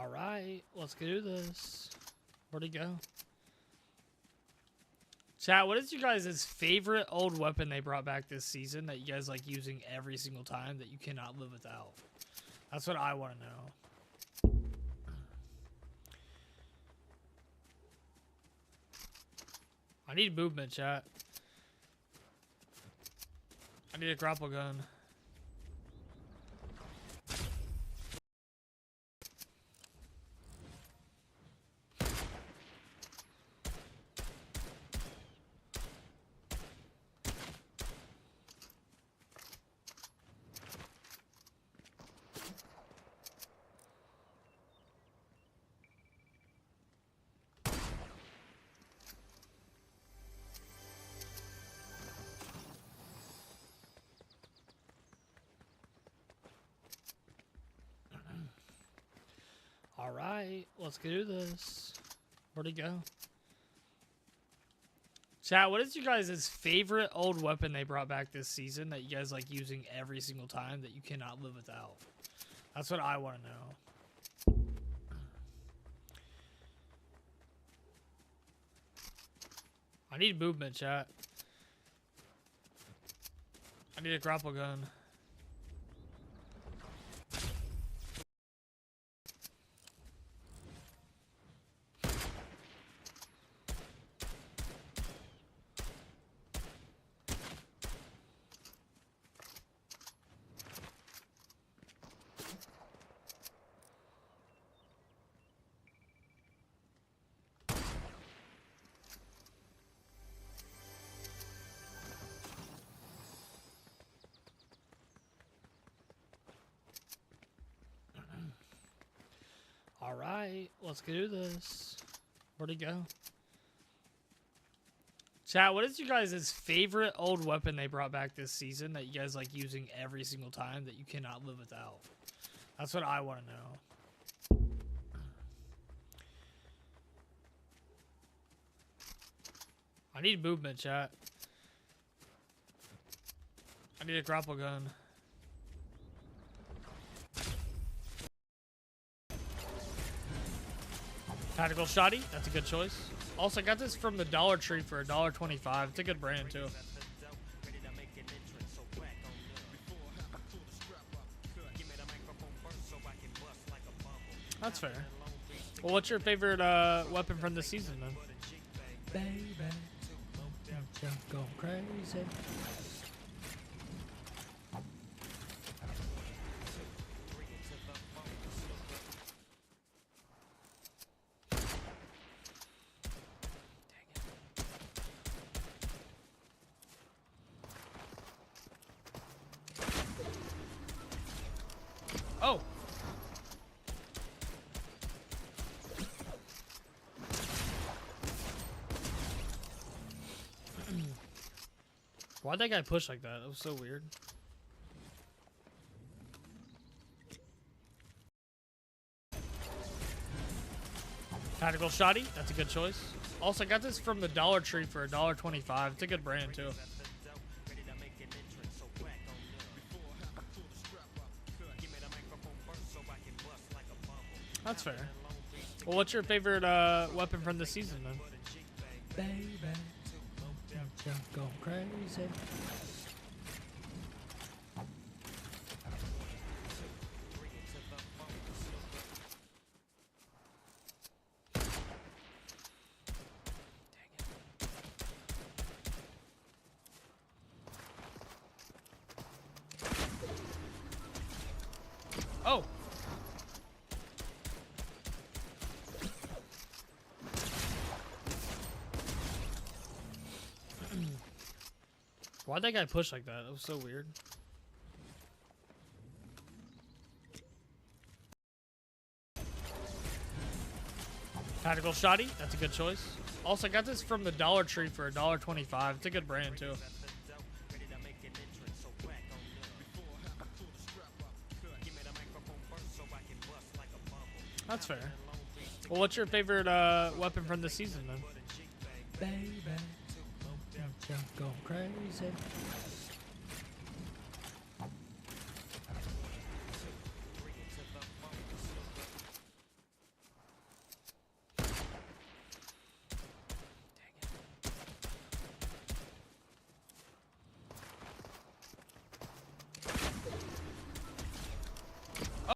All right, let's do this. Where'd he go? Chat, what is you guys' favorite old weapon they brought back this season that you guys like using every single time that you cannot live without? That's what I want to know. I need movement, chat. I need a grapple gun. All right, let's do this. Where'd he go? Chat, what is you guys' favorite old weapon they brought back this season that you guys like using every single time that you cannot live without? That's what I want to know. I need movement, chat. I need a grapple gun. All right, let's do this. Where'd he go? Chat, what is you guys' favorite old weapon they brought back this season that you guys like using every single time that you cannot live without? That's what I want to know. I need movement, chat. I need a grapple gun. Tactical Shoddy, that's a good choice. Also, I got this from the Dollar Tree for $1.25. It's a good brand, too. That's fair. Well, what's your favorite weapon from this season, then? Baby, don't go crazy. Oh! Why'd that guy push like that? That was so weird. Tactical Shoddy, that's a good choice. Also, I got this from the Dollar Tree for $1.25. It's a good brand, too. That's fair. Well, what's your favorite weapon from this season, then? Baby, don't go crazy. Oh! Why'd that guy push like that? That was so weird. Tactical Shoddy, that's a good choice. Also, I got this from the Dollar Tree for $1.25. It's a good brand, too. That's fair. Well, what's your favorite weapon from this season, then? Baby, don't go crazy.